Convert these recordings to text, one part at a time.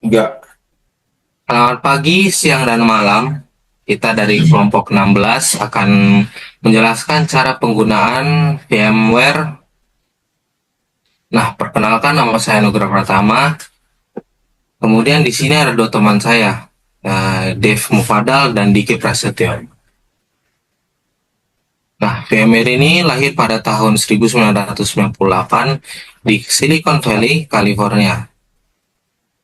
Enggak. Selamat pagi, siang, dan malam. Kita dari kelompok 16 akan menjelaskan cara penggunaan VMware. Nah, perkenalkan nama saya Nugra Pratama. Kemudian di sini ada dua teman saya, Dev Mufadal dan Diki Prasetyo. Nah, VMware ini lahir pada tahun 1998 di Silicon Valley, California.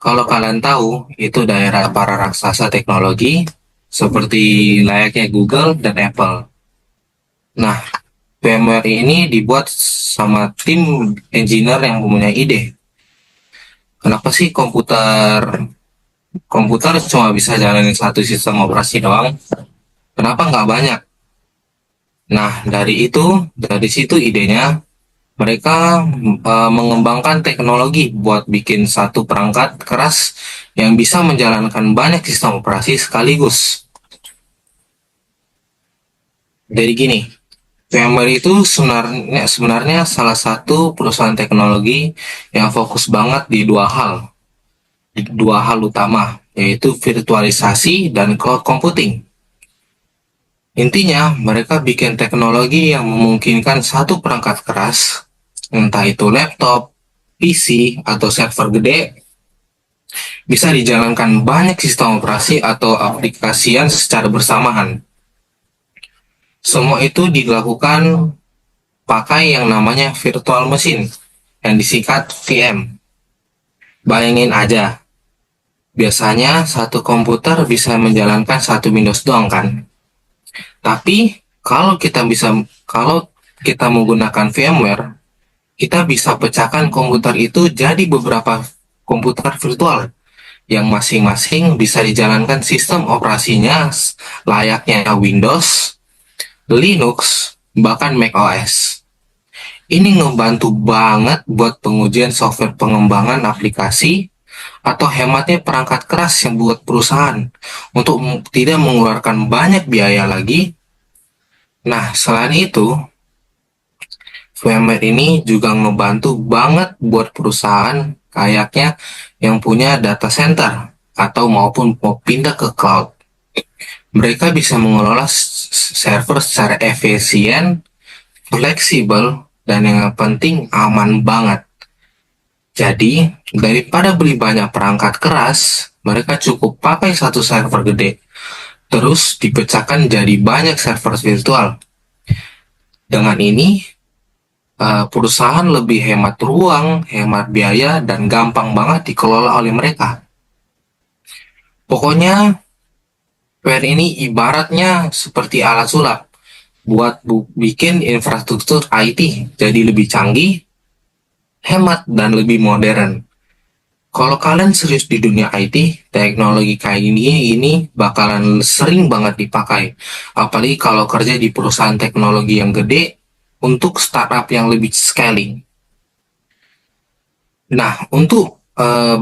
Kalau kalian tahu, itu daerah para raksasa teknologi seperti layaknya Google dan Apple. Nah, VMware ini dibuat sama tim engineer yang mempunyai ide. Kenapa sih komputer komputer cuma bisa jalanin satu sistem operasi doang? Kenapa nggak banyak? Nah, dari situ idenya mereka mengembangkan teknologi buat bikin satu perangkat keras yang bisa menjalankan banyak sistem operasi sekaligus. Jadi gini, VMware itu sebenarnya salah satu perusahaan teknologi yang fokus banget di dua hal utama, yaitu virtualisasi dan cloud computing. Intinya, mereka bikin teknologi yang memungkinkan satu perangkat keras, entah itu laptop, PC, atau server gede, bisa dijalankan banyak sistem operasi atau aplikasian secara bersamaan. Semua itu dilakukan pakai yang namanya virtual machine, yang disingkat VM. Bayangin aja, biasanya satu komputer bisa menjalankan satu Windows doang kan? Tapi kalau kita menggunakan VMware, kita bisa pecahkan komputer itu jadi beberapa komputer virtual yang masing-masing bisa dijalankan sistem operasinya layaknya Windows, Linux, bahkan macOS. Ini ngebantu banget buat pengujian software pengembangan aplikasi atau hematnya perangkat keras yang buat perusahaan untuk tidak mengeluarkan banyak biaya lagi. Nah, selain itu, VMware ini juga ngebantu banget buat perusahaan kayaknya yang punya data center atau maupun mau pindah ke cloud. Mereka bisa mengelola server secara efisien, fleksibel, dan yang penting aman banget. Jadi, daripada beli banyak perangkat keras, mereka cukup pakai satu server gede, terus dipecahkan jadi banyak server virtual. Dengan ini, perusahaan lebih hemat ruang, hemat biaya, dan gampang banget dikelola oleh mereka. Pokoknya, PR ini ibaratnya seperti alat sulap buat bikin infrastruktur IT jadi lebih canggih, hemat, dan lebih modern. Kalau kalian serius di dunia IT, teknologi kayak ini bakalan sering banget dipakai. Apalagi kalau kerja di perusahaan teknologi yang gede untuk startup yang lebih scaling. Nah, untuk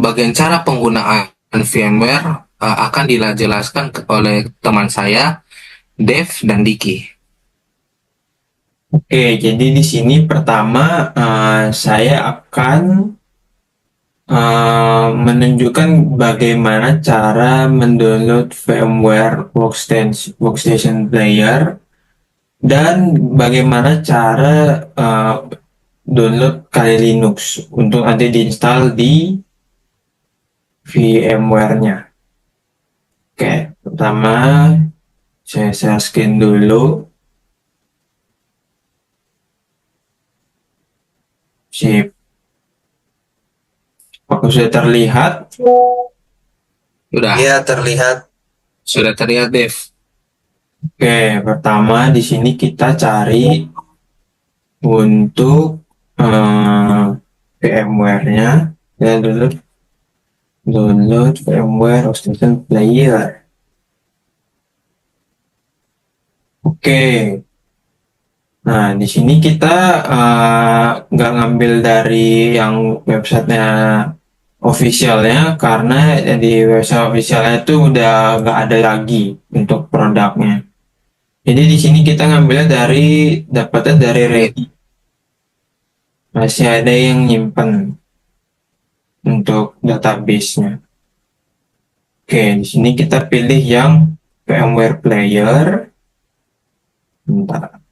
bagian cara penggunaan VMware akan dijelaskan oleh teman saya, Dev dan Diki. Oke, jadi di sini pertama saya akan menunjukkan bagaimana cara mendownload VMware Workstation Player dan bagaimana cara download Kali Linux untuk nanti diinstal di VMware-nya. Oke, pertama saya scan dulu. Sip. Apakah sudah terlihat? Sudah, Iya, terlihat. sudah terlihat Dev. Oke, pertama di sini kita cari untuk VMware-nya. Ya, download VMware Workstation Player. Oke, nah di sini kita nggak ngambil dari yang websitenya officialnya karena di website officialnya itu udah nggak ada lagi untuk produknya. Jadi di sini kita ngambilnya dapatnya dari Reddit. Masih ada yang nyimpen untuk database-nya. Oke, di sini kita pilih yang VMware Player. Bentar.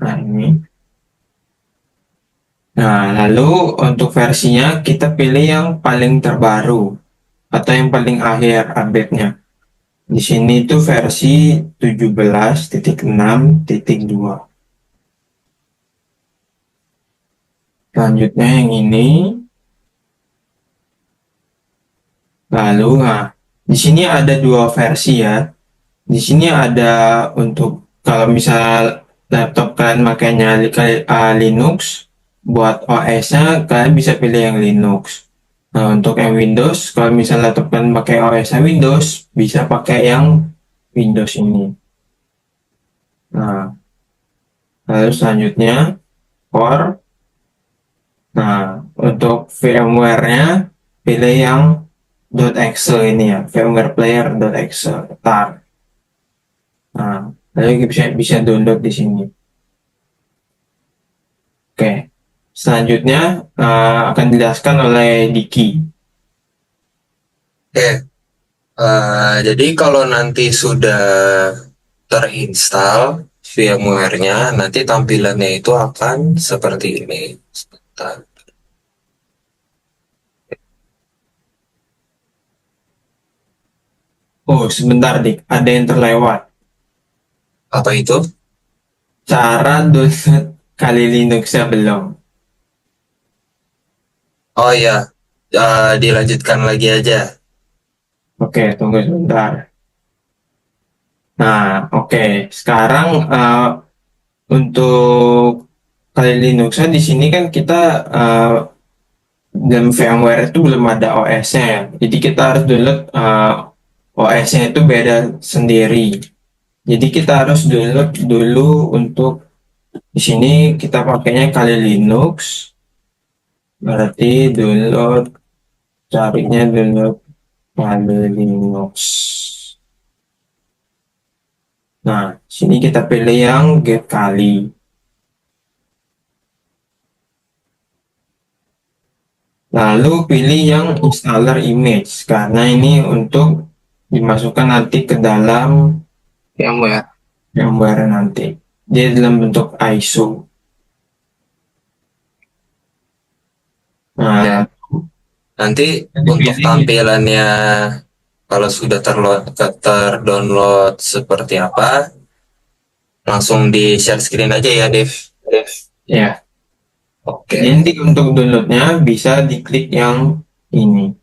Nah, ini. Nah, lalu untuk versinya kita pilih yang paling terbaru atau yang paling akhir update-nya. Di sini itu versi 17.6.2. Selanjutnya yang ini. Lalu, nah, di sini ada dua versi ya. Di sini ada untuk kalau misal laptop kalian makainya Linux, buat OS-nya kalian bisa pilih yang Linux. Nah, untuk yang Windows, kalau misal laptop kalian pakai OS-nya Windows, bisa pakai yang Windows ini. Nah, lalu selanjutnya Core. Nah, untuk VMware-nya pilih yang .exe ini ya, VMware Player.exe. Tar. Nah, lalu bisa download di sini. Oke, selanjutnya akan dijelaskan oleh Diki. Oke, jadi kalau nanti sudah terinstall VMware-nya, nanti tampilannya itu akan seperti ini. Sebentar. Oh, sebentar Dik, ada yang terlewat. Apa itu? Cara download Kali Linuxnya belum. Oh ya, dilanjutkan lagi aja. Oke, tunggu sebentar. Nah, oke. Sekarang untuk Kali Linuxnya di sini kan kita dalam VMware itu belum ada OS-nya ya. Jadi kita harus download OS-nya itu beda sendiri. Jadi kita harus download dulu untuk di sini kita pakainya Kali Linux. Berarti download carinya download Kali Linux. Nah, sini kita pilih yang Get Kali. Lalu pilih yang installer image karena ini untuk dimasukkan nanti ke dalam VMware. firmware nanti. Dia dalam bentuk ISO. Nah, Ya, nanti untuk dipilih tampilannya kalau sudah terdownload seperti apa, langsung di share screen aja ya, Dev. ya. Oke. Nanti untuk downloadnya bisa diklik yang ini,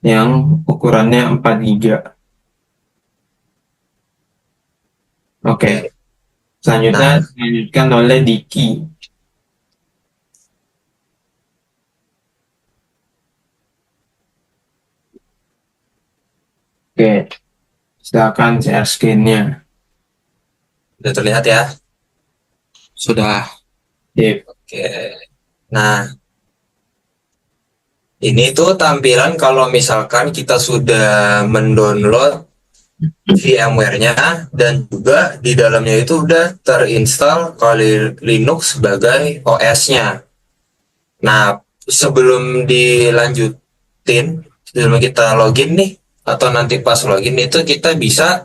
yang ukurannya 4 GB. Oke, Oke. selanjutnya Nah, dilanjutkan oleh Diki. Oke, silakan share screen-nya. sudah terlihat ya? Sudah. Sip. Oke. Nah, ini tuh tampilan kalau misalkan kita sudah mendownload VMware-nya dan juga di dalamnya itu udah terinstall Kali Linux sebagai OS-nya. Nah, sebelum dilanjutin, sebelum kita login nih, atau nanti pas login itu kita bisa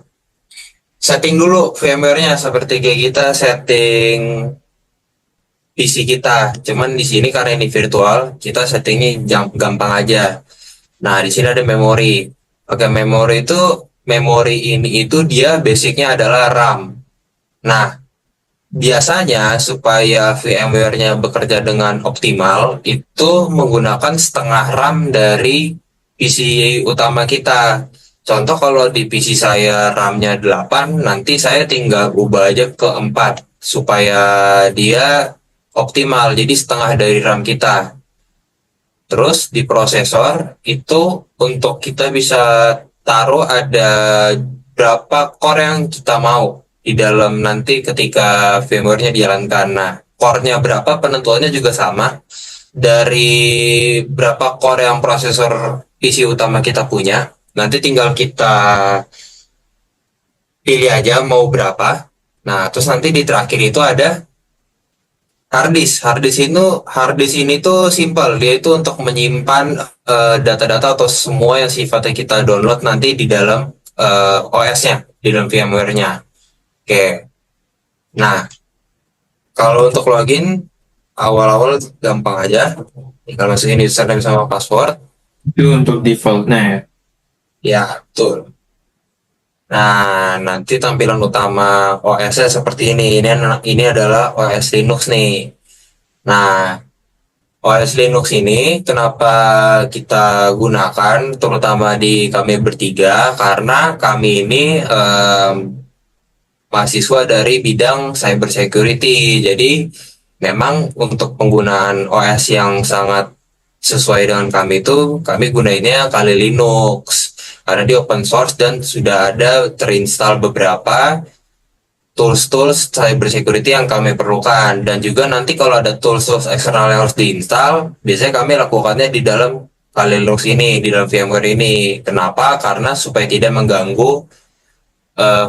setting dulu VMware-nya seperti kayak kita setting PC kita. Cuman di sini karena ini virtual, kita settingnya gampang aja. Nah, di sini ada memori. Oke, memori ini itu dia basicnya adalah RAM. Nah, biasanya supaya VMware-nya bekerja dengan optimal itu menggunakan setengah RAM dari PC utama kita. Contoh kalau di PC saya RAM-nya 8, nanti saya tinggal ubah aja ke 4 supaya dia optimal. Jadi setengah dari RAM kita. Terus di prosesor itu untuk kita bisa taruh ada berapa core yang kita mau di dalam nanti ketika firmware-nya dijalankan. Nah, core-nya berapa penentuannya juga sama. Dari berapa core yang prosesor PC utama kita punya, nanti tinggal kita pilih aja mau berapa. Nah, terus nanti di terakhir itu ada hard disk ini tuh simple. Dia itu untuk menyimpan data-data atau semua yang sifatnya kita download nanti di dalam OS-nya, di dalam VMware-nya. Oke. Nah, kalau untuk login awal-awal gampang aja. Tinggal masukin username sama password. Itu untuk defaultnya ya. Ya, betul. Nah, nanti tampilan utama OS-nya seperti ini. Ini adalah OS Linux nih. Nah, OS Linux ini kenapa kita gunakan terutama di kami bertiga karena kami ini mahasiswa dari bidang cyber security. Jadi memang untuk penggunaan OS yang sangat sesuai dengan kami itu kami gunainnya Kali Linux karena dia open source dan sudah ada terinstall beberapa tools-tools cyber security yang kami perlukan. Dan juga nanti kalau ada tools-tools eksternal yang harus diinstal, biasanya kami lakukannya di dalam Kali Linux ini, di dalam VMware ini. Kenapa? Karena supaya tidak mengganggu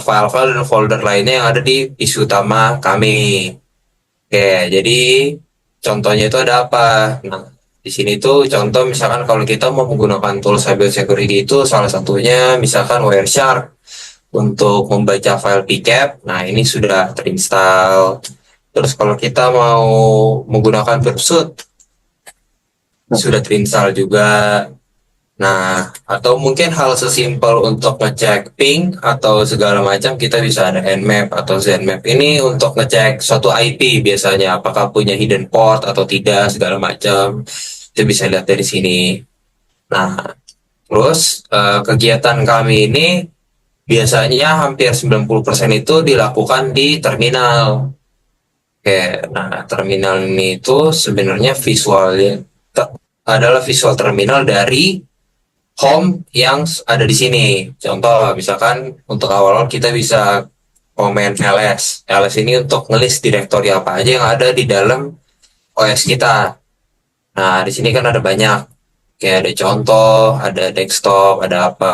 file-file dan folder lainnya yang ada di PC utama kami. Oke, jadi contohnya itu ada apa? Nah, di sini tuh contoh misalkan kalau kita mau menggunakan tool cyber security itu salah satunya misalkan Wireshark untuk membaca file PCAP. Nah, ini sudah terinstall. Terus kalau kita mau menggunakan Pursuit sudah terinstall juga. Nah, atau mungkin hal sesimpel untuk ngecek ping atau segala macam kita bisa ada Nmap atau Zenmap ini untuk ngecek suatu IP biasanya apakah punya hidden port atau tidak segala macam. Itu bisa lihat dari sini. Nah, terus kegiatan kami ini biasanya hampir 90% itu dilakukan di terminal. Oke, nah terminal ini itu sebenarnya visualnya adalah visual terminal dari home yang ada di sini. Contoh, misalkan untuk awal-awal kita bisa komen ls. Ls ini untuk ngelist direktori apa aja yang ada di dalam OS kita. Nah, di sini kan ada banyak. Kayak ada contoh, ada desktop, ada apa.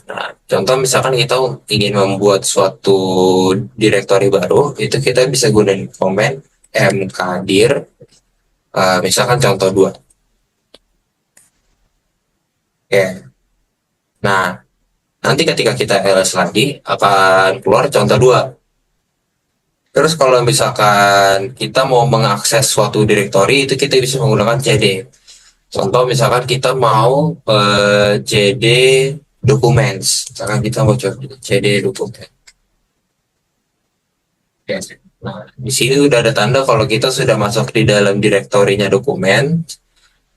Nah, contoh misalkan kita ingin membuat suatu direktori baru, itu kita bisa gunain komen mkdir, misalkan contoh 2. Oke. Nah, nanti ketika kita ls lagi akan keluar contoh 2. Terus kalau misalkan kita mau mengakses suatu direktori itu kita bisa menggunakan cd. Contoh misalkan kita mau cd documents. Misalkan kita mau coba cd document. Oke. Nah, di sini udah ada tanda kalau kita sudah masuk di dalam direktorinya dokumen.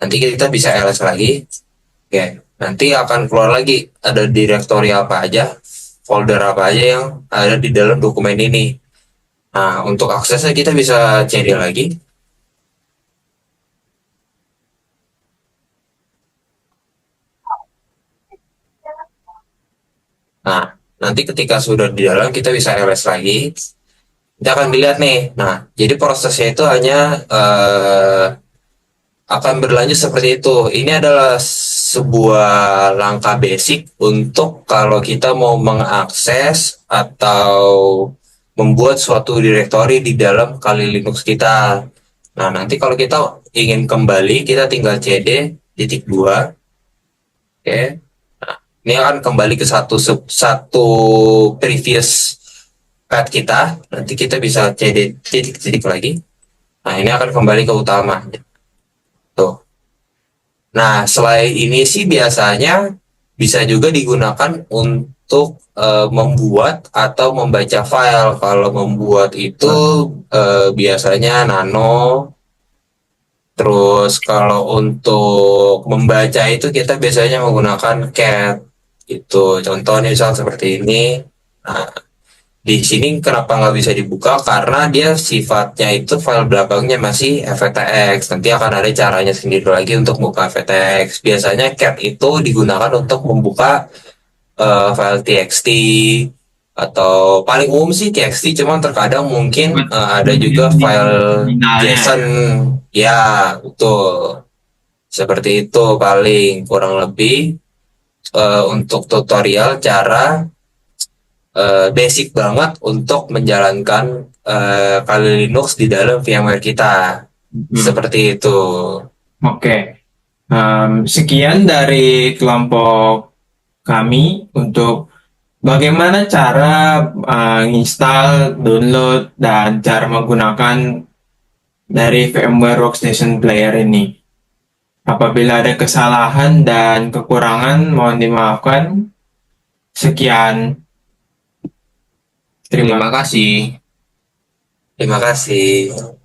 Nanti kita bisa ls lagi. Oke. Nanti akan keluar lagi ada direktori apa aja, folder apa aja yang ada di dalam dokumen ini. Nah, untuk aksesnya kita bisa cd lagi. Nah, nanti ketika sudah di dalam kita bisa ls lagi. Kita akan dilihat nih. Nah, jadi prosesnya itu hanya akan berlanjut seperti itu. Ini adalah sebuah langkah basic untuk kalau kita mau mengakses atau membuat suatu direktori di dalam Kali Linux kita. Nah, nanti kalau kita ingin kembali, kita tinggal cd titik 2. Oke. Nah, ini akan kembali ke satu previous path kita. Nanti kita bisa cd titik-titik lagi. Nah, ini akan kembali ke utama. Tuh. Nah, selain ini sih biasanya bisa juga digunakan untuk membuat atau membaca file. Kalau membuat itu biasanya nano. Terus kalau untuk membaca itu kita biasanya menggunakan cat. Itu contohnya misal seperti ini. Nah, di sini kenapa nggak bisa dibuka? Karena dia sifatnya itu file belakangnya masih FATX. Nanti akan ada caranya sendiri lagi untuk buka FATX. Biasanya cat itu digunakan untuk membuka file txt atau paling umum sih txt. Cuman terkadang mungkin ada juga file JSON. Ya, betul. Seperti itu paling kurang lebih untuk tutorial cara basic banget untuk menjalankan Kali Linux di dalam VMware kita. Seperti itu. Oke. Sekian dari kelompok kami untuk bagaimana cara install, download, dan cara menggunakan dari VMware Workstation Player ini. Apabila ada kesalahan dan kekurangan, mohon dimaafkan. Sekian. Terima Terima kasih. Terima kasih.